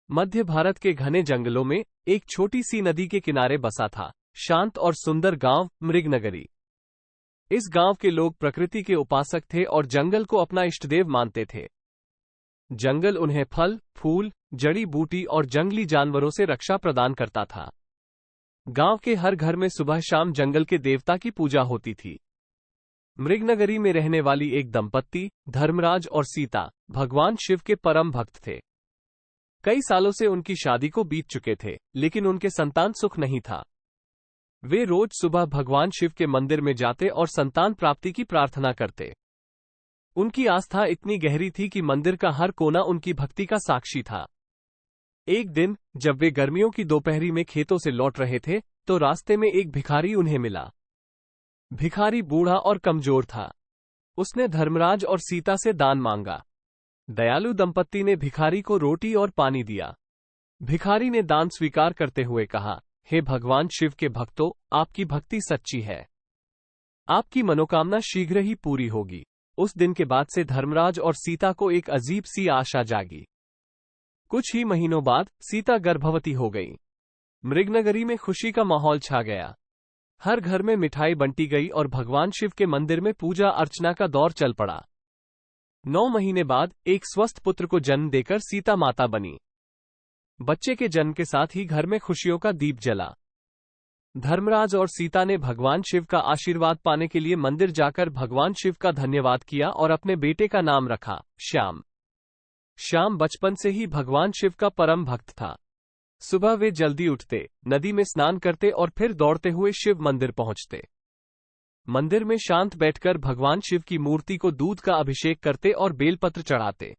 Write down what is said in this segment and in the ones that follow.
मध्य भारत के घने जंगलों में एक छोटी सी नदी के किनारे बसा था शांत और सुंदर गांव मृगनगरी। इस गांव के लोग प्रकृति के उपासक थे और जंगल को अपना इष्टदेव मानते थे। जंगल उन्हें फल, फूल, जड़ी बूटी और जंगली जानवरों से रक्षा प्रदान करता था। गांव के हर घर में सुबह शाम जंगल के देवता की पूजा होती थी। मृगनगरी में रहने वाली एक दंपत्ति, धर्मराज और सीता, भगवान शिव के परम भक्त थे। कई सालों से उनकी शादी को बीत चुके थे, लेकिन उनके संतान सुख नहीं था। वे रोज सुबह भगवान शिव के मंदिर में जाते और संतान प्राप्ति की प्रार्थना करते। उनकी आस्था इतनी गहरी थी कि मंदिर का हर कोना उनकी भक्ति का साक्षी था। एक दिन जब वे गर्मियों की दोपहरी में खेतों से लौट रहे थे, तो रास्ते में एक भिखारी उन्हें मिला। भिखारी बूढ़ा और कमजोर था। उसने धर्मराज और सीता से दान मांगा। दयालु दंपत्ति ने भिखारी को रोटी और पानी दिया। भिखारी ने दान स्वीकार करते हुए कहा, हे भगवान शिव के भक्तों, आपकी भक्ति सच्ची है। आपकी मनोकामना शीघ्र ही पूरी होगी। उस दिन के बाद से धर्मराज और सीता को एक अजीब सी आशा जागी। कुछ ही महीनों बाद सीता गर्भवती हो गई। मृगनगरी में खुशी का माहौल छा गया। हर घर में मिठाई बंटी गई और भगवान शिव के मंदिर में पूजा अर्चना का दौर चल पड़ा। 9 महीने बाद एक स्वस्थ पुत्र को जन्म देकर सीता माता बनी। बच्चे के जन्म के साथ ही घर में खुशियों का दीप जला। धर्मराज और सीता ने भगवान शिव का आशीर्वाद पाने के लिए मंदिर जाकर भगवान शिव का धन्यवाद किया और अपने बेटे का नाम रखा श्याम। श्याम बचपन से ही भगवान शिव का परम भक्त था। सुबह वे जल्दी उठते, नदी में स्नान करते और फिर दौड़ते हुए शिव मंदिर पहुंचते। मंदिर में शांत बैठकर भगवान शिव की मूर्ति को दूध का अभिषेक करते और बेलपत्र चढ़ाते।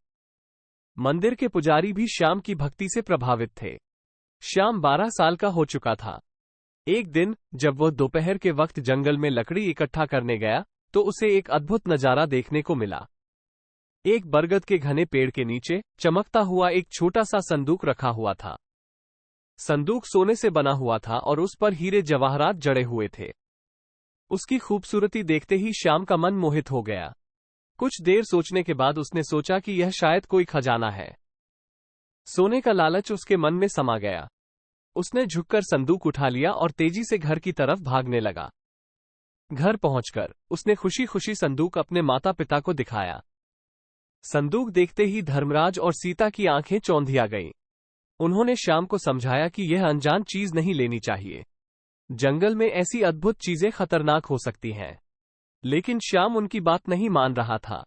मंदिर के पुजारी भी श्याम की भक्ति से प्रभावित थे। श्याम 12 साल का हो चुका था। एक दिन जब वह दोपहर के वक्त जंगल में लकड़ी इकट्ठा करने गया, तो उसे एक अद्भुत नजारा देखने को मिला। एक बरगद के घने पेड़ के नीचे चमकता हुआ एक छोटा सा संदूक रखा हुआ था। संदूक सोने से बना हुआ था और उस पर हीरे जवाहरात जड़े हुए थे। उसकी खूबसूरती देखते ही श्याम का मन मोहित हो गया। कुछ देर सोचने के बाद उसने सोचा कि यह शायद कोई खजाना है। सोने का लालच उसके मन में समा गया। उसने झुककर संदूक उठा लिया और तेजी से घर की तरफ भागने लगा। घर पहुंचकर उसने खुशी खुशी संदूक अपने माता पिता को दिखाया। संदूक देखते ही धर्मराज और सीता की आंखें चौंधिया गईं। उन्होंने श्याम को समझाया कि यह अनजान चीज नहीं लेनी चाहिए। जंगल में ऐसी अद्भुत चीजें खतरनाक हो सकती हैं। लेकिन श्याम उनकी बात नहीं मान रहा था।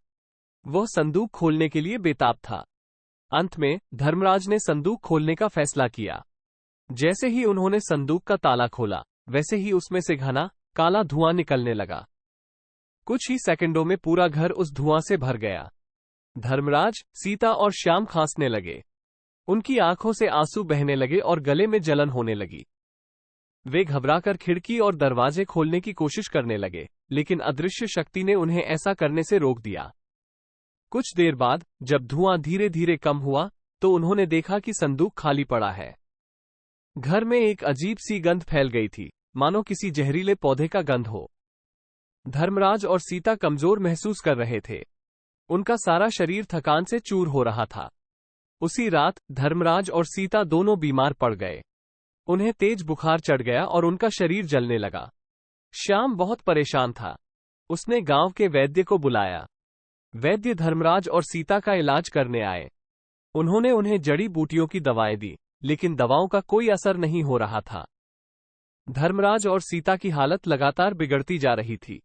वह संदूक खोलने के लिए बेताब था। अंत में धर्मराज ने संदूक खोलने का फैसला किया। जैसे ही उन्होंने संदूक का ताला खोला, वैसे ही उसमें से घना काला धुआं निकलने लगा। कुछ ही सेकंडों में पूरा घर उस धुआं से भर गया। धर्मराज, सीता और श्याम खांसने लगे। उनकी आंखों से आंसू बहने लगे और गले में जलन होने लगी। वे घबराकर खिड़की और दरवाजे खोलने की कोशिश करने लगे, लेकिन अदृश्य शक्ति ने उन्हें ऐसा करने से रोक दिया। कुछ देर बाद जब धुआं धीरे धीरे कम हुआ, तो उन्होंने देखा कि संदूक खाली पड़ा है। घर में एक अजीब सी गंध फैल गई थी, मानो किसी जहरीले पौधे का गंध हो। धर्मराज और सीता कमजोर महसूस कर रहे थे। उनका सारा शरीर थकान से चूर हो रहा था। उसी रात धर्मराज और सीता दोनों बीमार पड़ गए। उन्हें तेज बुखार चढ़ गया और उनका शरीर जलने लगा। श्याम बहुत परेशान था। उसने गांव के वैद्य को बुलाया। वैद्य धर्मराज और सीता का इलाज करने आए। उन्होंने उन्हें जड़ी बूटियों की दवाएं दी, लेकिन दवाओं का कोई असर नहीं हो रहा था। धर्मराज और सीता की हालत लगातार बिगड़ती जा रही थी।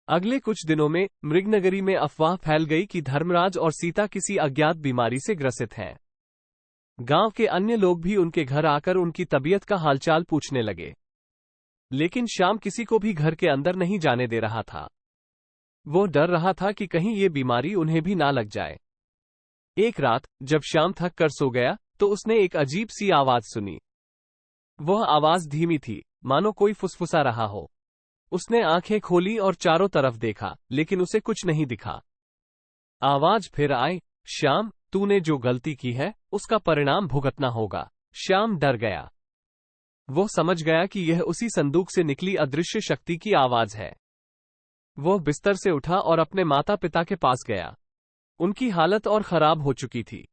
अगले कुछ दिनों में मृगनगरी में अफवाह फैल गई कि धर्मराज और सीता किसी अज्ञात बीमारी से ग्रसित हैं। गांव के अन्य लोग भी उनके घर आकर उनकी तबीयत का हालचाल पूछने लगे। लेकिन श्याम किसी को भी घर के अंदर नहीं जाने दे रहा था। वो डर रहा था कि कहीं ये बीमारी उन्हें भी ना लग जाए। एक रात जब श्याम थक कर सो गया, तो उसने एक अजीब सी आवाज सुनी। वह आवाज धीमी थी, मानो कोई फुसफुसा रहा हो। उसने आंखें खोली और चारों तरफ देखा, लेकिन उसे कुछ नहीं दिखा। आवाज फिर आई, श्याम, तूने जो गलती की है उसका परिणाम भुगतना होगा। श्याम डर गया। वो समझ गया कि यह उसी संदूक से निकली अदृश्य शक्ति की आवाज है। वह बिस्तर से उठा और अपने माता पिता के पास गया। उनकी हालत और खराब हो चुकी थी।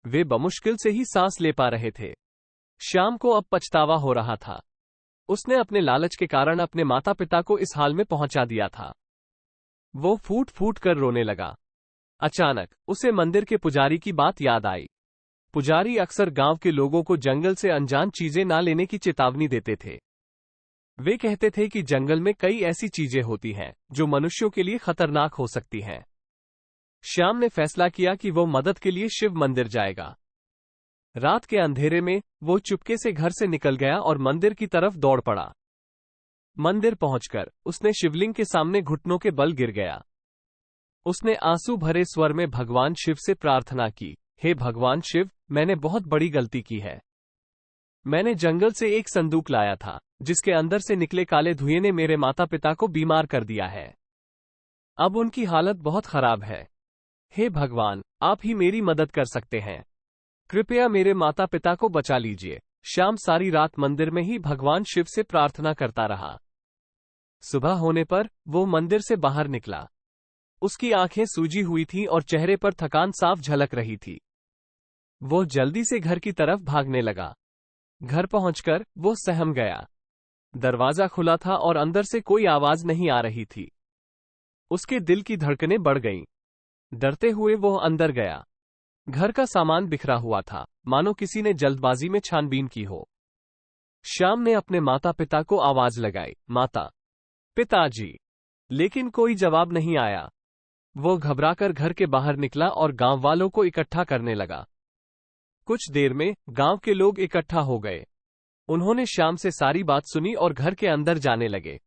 वे बमुश्किल से ही सांस ले पा रहे थे। श्याम को अब पछतावा हो रहा था। उसने अपने लालच के कारण अपने माता पिता को इस हाल में पहुंचा दिया था। वो फूट फूट कर रोने लगा। अचानक उसे मंदिर के पुजारी की बात याद आई। पुजारी अक्सर गांव के लोगों को जंगल से अनजान चीजें ना लेने की चेतावनी देते थे। वे कहते थे कि जंगल में कई ऐसी चीजें होती हैं जो मनुष्यों के लिए खतरनाक हो सकती हैं। श्याम ने फैसला किया कि वो मदद के लिए शिव मंदिर जाएगा। रात के अंधेरे में वो चुपके से घर से निकल गया और मंदिर की तरफ दौड़ पड़ा। मंदिर पहुंचकर उसने शिवलिंग के सामने घुटनों के बल गिर गया। उसने आंसू भरे स्वर में भगवान शिव से प्रार्थना की, हे भगवान शिव, मैंने बहुत बड़ी गलती की है। मैंने जंगल से एक संदूक लाया था जिसके अंदर से निकले काले धुएं ने मेरे माता पिता को बीमार कर दिया है। अब उनकी हालत बहुत खराब है। हे भगवान, आप ही मेरी मदद कर सकते हैं। कृपया मेरे माता पिता को बचा लीजिए। श्याम सारी रात मंदिर में ही भगवान शिव से प्रार्थना करता रहा। सुबह होने पर वो मंदिर से बाहर निकला। उसकी आंखें सूजी हुई थीं और चेहरे पर थकान साफ झलक रही थी। वो जल्दी से घर की तरफ भागने लगा। घर पहुंचकर वो सहम गया। दरवाजा खुला था और अंदर से कोई आवाज नहीं आ रही थी। उसके दिल की धड़कनें बढ़ गईं। डरते हुए वो अंदर गया। घर का सामान बिखरा हुआ था, मानो किसी ने जल्दबाजी में छानबीन की हो। श्याम ने अपने माता पिता को आवाज लगाई, माता, पिताजी, लेकिन कोई जवाब नहीं आया। वो घबराकर घर के बाहर निकला और गांव वालों को इकट्ठा करने लगा। कुछ देर में गांव के लोग इकट्ठा हो गए। उन्होंने श्याम से सारी बात सुनी और घर के अंदर जाने लगे।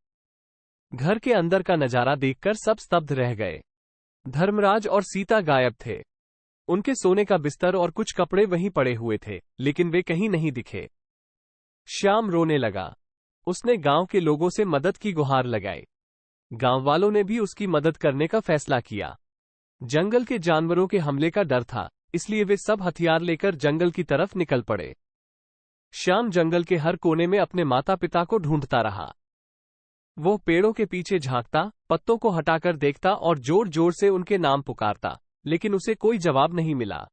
घर के अंदर का नजारा देखकर सब स्तब्ध रह गए। धर्मराज और सीता गायब थे। उनके सोने का बिस्तर और कुछ कपड़े वहीं पड़े हुए थे, लेकिन वे कहीं नहीं दिखे। श्याम रोने लगा। उसने गांव के लोगों से मदद की गुहार लगाई। गांव वालों ने भी उसकी मदद करने का फैसला किया। जंगल के जानवरों के हमले का डर था, इसलिए वे सब हथियार लेकर जंगल की तरफ निकल पड़े। श्याम जंगल के हर कोने में अपने माता पिता को ढूंढता रहा। वो पेड़ों के पीछे झांकता, पत्तों को हटाकर देखता और जोर जोर से उनके नाम पुकारता, लेकिन उसे कोई जवाब नहीं मिला।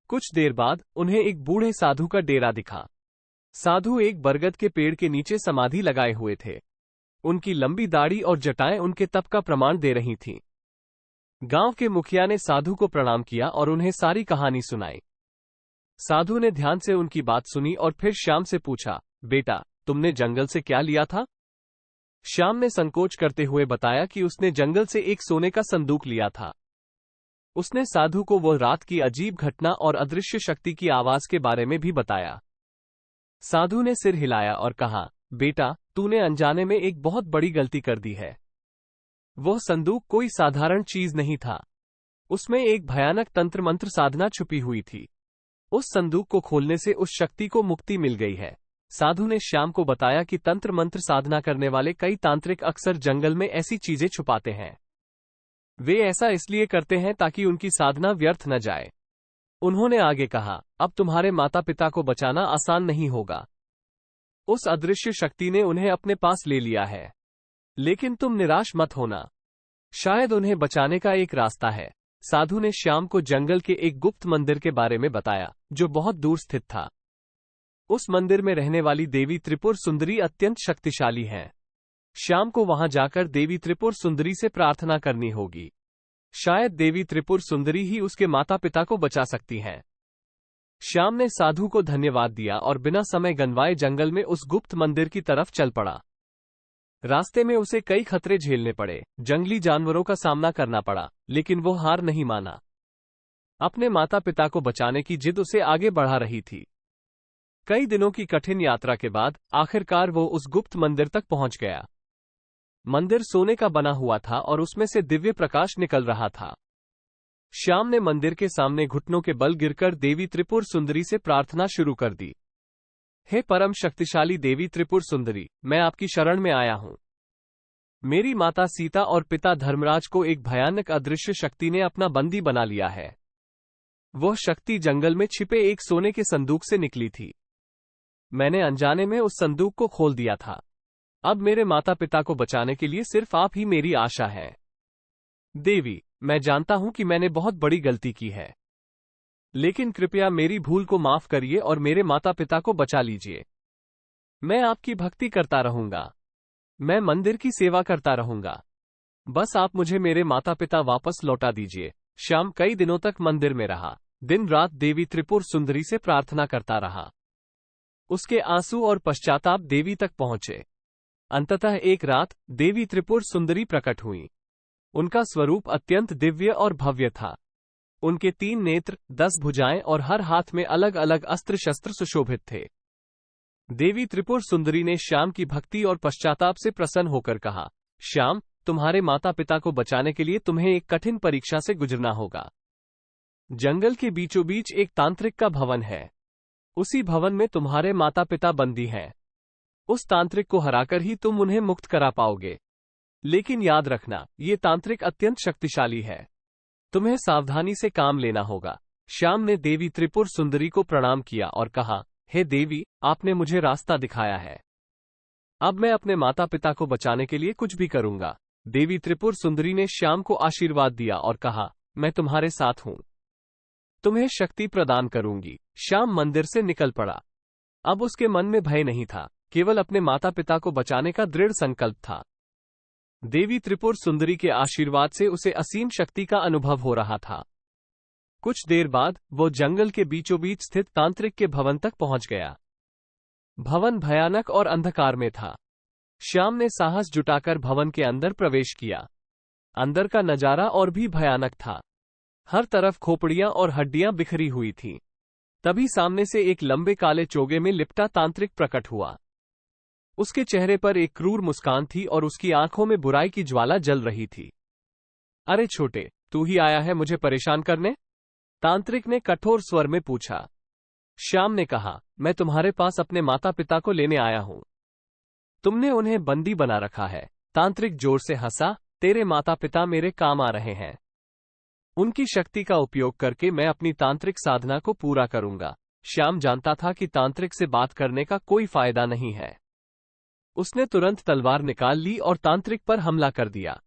कुछ देर बाद उन्हें एक बूढ़े साधु का डेरा दिखा। साधु एक बरगद के पेड़ के नीचे समाधि लगाए हुए थे। उनकी लंबी दाढ़ी और जटाएं उनके तप का प्रमाण दे रही थीं। गांव के मुखिया ने साधु को प्रणाम किया और उन्हें सारी कहानी सुनाई। साधु ने ध्यान से उनकी बात सुनी और फिर श्याम से पूछा, बेटा, तुमने जंगल से क्या लिया था? श्याम ने संकोच करते हुए बताया कि उसने जंगल से एक सोने का संदूक लिया था। उसने साधु को वो रात की अजीब घटना और अदृश्य शक्ति की आवाज के बारे में भी बताया। साधु ने सिर हिलाया और कहा, बेटा, तूने अनजाने में एक बहुत बड़ी गलती कर दी है। वह संदूक कोई साधारण चीज नहीं था। उसमें एक भयानक तंत्र मंत्र साधना छुपी हुई थी। उस संदूक को खोलने से उस शक्ति को मुक्ति मिल गई है। साधु ने श्याम को बताया कि तंत्र मंत्र साधना करने वाले कई तांत्रिक अक्सर जंगल में ऐसी चीजें छुपाते हैं। वे ऐसा इसलिए करते हैं ताकि उनकी साधना व्यर्थ न जाए। उन्होंने आगे कहा, अब तुम्हारे माता पिता को बचाना आसान नहीं होगा। उस अदृश्य शक्ति ने उन्हें अपने पास ले लिया है, लेकिन तुम निराश मत होना। शायद उन्हें बचाने का एक रास्ता है। साधु ने श्याम को जंगल के एक गुप्त मंदिर के बारे में बताया, जो बहुत दूर स्थित था। उस मंदिर में रहने वाली देवी त्रिपुर सुंदरी अत्यंत शक्तिशाली हैं। श्याम को वहां जाकर देवी त्रिपुर सुंदरी से प्रार्थना करनी होगी। शायद देवी त्रिपुर सुंदरी ही उसके माता पिता को बचा सकती हैं। श्याम ने साधु को धन्यवाद दिया और बिना समय गंवाए जंगल में उस गुप्त मंदिर की तरफ चल पड़ा। रास्ते में उसे कई खतरे झेलने पड़े। जंगली जानवरों का सामना करना पड़ा, लेकिन वो हार नहीं माना। अपने माता पिता को बचाने की जिद उसे आगे बढ़ा रही थी। कई दिनों की कठिन यात्रा के बाद आखिरकार वो उस गुप्त मंदिर तक पहुंच गया। मंदिर सोने का बना हुआ था और उसमें से दिव्य प्रकाश निकल रहा था। श्याम ने मंदिर के सामने घुटनों के बल गिरकर देवी त्रिपुर सुंदरी से प्रार्थना शुरू कर दी। हे परम शक्तिशाली देवी त्रिपुर सुंदरी, मैं आपकी शरण में आया हूं। मेरी माता सीता और पिता धर्मराज को एक भयानक अदृश्य शक्ति ने अपना बंदी बना लिया है। वह शक्ति जंगल में छिपे एक सोने के संदूक से निकली थी। मैंने अनजाने में उस संदूक को खोल दिया था। अब मेरे माता पिता को बचाने के लिए सिर्फ आप ही मेरी आशा है। देवी, मैं जानता हूं कि मैंने बहुत बड़ी गलती की है। लेकिन कृपया मेरी भूल को माफ करिए और मेरे माता पिता को बचा लीजिए। मैं आपकी भक्ति करता रहूंगा। मैं मंदिर की सेवा करता रहूंगा। बस आप मुझे मेरे माता पिता वापस लौटा दीजिए। श्याम कई दिनों तक मंदिर में रहा। दिन रात देवी त्रिपुर सुंदरी से प्रार्थना करता रहा। उसके आंसू और पश्चाताप देवी तक पहुंचे। अंततः एक रात देवी त्रिपुर सुंदरी प्रकट हुई। उनका स्वरूप अत्यंत दिव्य और भव्य था। उनके 3 नेत्र, 10 भुजाएं और हर हाथ में अलग अलग अस्त्र शस्त्र सुशोभित थे। देवी त्रिपुर सुंदरी ने श्याम की भक्ति और पश्चाताप से प्रसन्न होकर कहा, श्याम, तुम्हारे माता पिता को बचाने के लिए तुम्हें एक कठिन परीक्षा से गुजरना होगा। जंगल के बीचों बीच एक तांत्रिक का भवन है। उसी भवन में तुम्हारे माता पिता बंदी हैं। उस तांत्रिक को हराकर ही तुम उन्हें मुक्त करा पाओगे। लेकिन याद रखना, ये तांत्रिक अत्यंत शक्तिशाली है। तुम्हें सावधानी से काम लेना होगा। श्याम ने देवी त्रिपुर सुंदरी को प्रणाम किया और कहा, हे देवी, आपने मुझे रास्ता दिखाया है। अब मैं अपने माता पिता को बचाने के लिए कुछ भी करूंगा। देवी त्रिपुर सुंदरी ने श्याम को आशीर्वाद दिया और कहा, मैं तुम्हारे साथ हूं। तुम्हें शक्ति प्रदान करूंगी। श्याम मंदिर से निकल पड़ा। अब उसके मन में भय नहीं था, केवल अपने माता पिता को बचाने का दृढ़ संकल्प था। देवी त्रिपुर सुंदरी के आशीर्वाद से उसे असीम शक्ति का अनुभव हो रहा था। कुछ देर बाद वो जंगल के बीचों बीच स्थित तांत्रिक के भवन तक पहुंच गया। भवन भयानक और अंधकार में था। श्याम ने साहस जुटाकर भवन के अंदर प्रवेश किया। अंदर का नजारा और भी भयानक था। हर तरफ खोपड़ियां और हड्डियां बिखरी हुई थीं। तभी सामने से एक लंबे काले चोगे में लिपटा तांत्रिक प्रकट हुआ। उसके चेहरे पर एक क्रूर मुस्कान थी और उसकी आंखों में बुराई की ज्वाला जल रही थी। अरे छोटे, तू ही आया है मुझे परेशान करने? तांत्रिक ने कठोर स्वर में पूछा। श्याम ने कहा, मैं तुम्हारे पास अपने माता पिता को लेने आया हूं। तुमने उन्हें बंदी बना रखा है। तांत्रिक जोर से हंसा, तेरे माता पिता मेरे काम आ रहे हैं। उनकी शक्ति का उपयोग करके मैं अपनी तांत्रिक साधना को पूरा करूंगा। श्याम जानता था कि तांत्रिक से बात करने का कोई फायदा नहीं है। उसने तुरंत तलवार निकाल ली और तांत्रिक पर हमला कर दिया।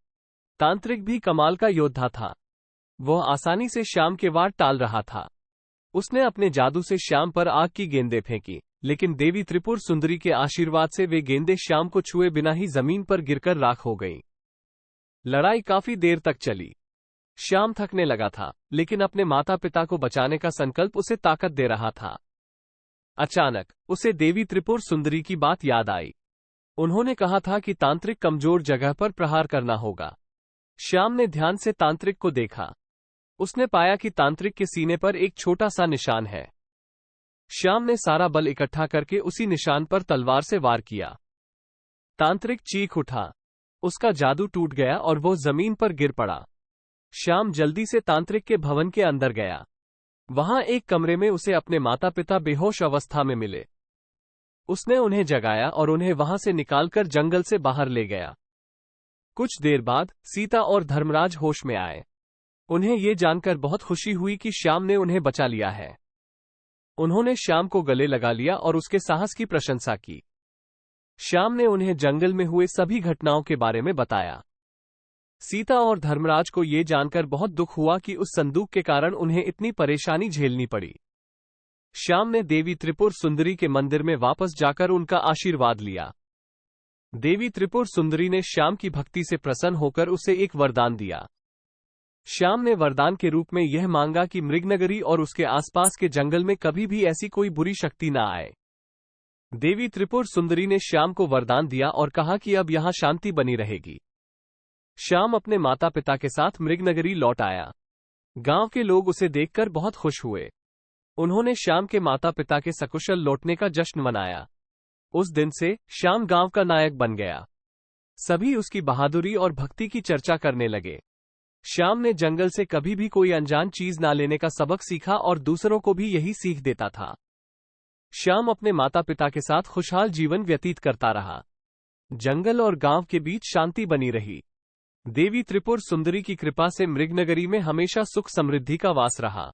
तांत्रिक भी कमाल का योद्धा था। वह आसानी से श्याम के वार टाल रहा था। उसने अपने जादू से श्याम पर आग की गेंदें फेंकी, लेकिन देवी त्रिपुर सुंदरी के आशीर्वाद से वे गेंदें श्याम को छुए बिना ही जमीन पर गिरकर राख हो गईं। लड़ाई काफी देर तक चली। श्याम थकने लगा था, लेकिन अपने माता पिता को बचाने का संकल्प उसे ताकत दे रहा था। अचानक उसे देवी त्रिपुर सुंदरी की बात याद आई। उन्होंने कहा था कि तांत्रिक कमजोर जगह पर प्रहार करना होगा। श्याम ने ध्यान से तांत्रिक को देखा। उसने पाया कि तांत्रिक के सीने पर एक छोटा सा निशान है। श्याम ने सारा बल इकट्ठा करके उसी निशान पर तलवार से वार किया। तांत्रिक चीख उठा। उसका जादू टूट गया और वो जमीन पर गिर पड़ा। श्याम जल्दी से तांत्रिक के भवन के अंदर गया। वहां एक कमरे में उसे अपने माता पिता बेहोश अवस्था में मिले। उसने उन्हें जगाया और उन्हें वहां से निकालकर जंगल से बाहर ले गया। कुछ देर बाद सीता और धर्मराज होश में आए। उन्हें ये जानकर बहुत खुशी हुई कि श्याम ने उन्हें बचा लिया है। उन्होंने श्याम को गले लगा लिया और उसके साहस की प्रशंसा की। श्याम ने उन्हें जंगल में हुए सभी घटनाओं के बारे में बताया। सीता और धर्मराज को ये जानकर बहुत दुख हुआ कि उस संदूक के कारण उन्हें इतनी परेशानी झेलनी पड़ी। श्याम ने देवी त्रिपुर सुंदरी के मंदिर में वापस जाकर उनका आशीर्वाद लिया। देवी त्रिपुर सुंदरी ने श्याम की भक्ति से प्रसन्न होकर उसे एक वरदान दिया। श्याम ने वरदान के रूप में यह मांगा कि मृगनगरी और उसके आसपास के जंगल में कभी भी ऐसी कोई बुरी शक्ति न आए। देवी त्रिपुर सुंदरी ने श्याम को वरदान दिया और कहा कि अब यहां शांति बनी रहेगी। श्याम अपने माता पिता के साथ मृगनगरी लौट आया। गांव के लोग उसे देखकर बहुत खुश हुए। उन्होंने श्याम के माता पिता के सकुशल लौटने का जश्न मनाया। उस दिन से श्याम गांव का नायक बन गया। सभी उसकी बहादुरी और भक्ति की चर्चा करने लगे। श्याम ने जंगल से कभी भी कोई अनजान चीज ना लेने का सबक सीखा और दूसरों को भी यही सीख देता था। श्याम अपने माता पिता के साथ खुशहाल जीवन व्यतीत करता रहा। जंगल और गांव के बीच शांति बनी रही। देवी त्रिपुर सुंदरी की कृपा से मृगनगरी में हमेशा सुख समृद्धि का वास रहा।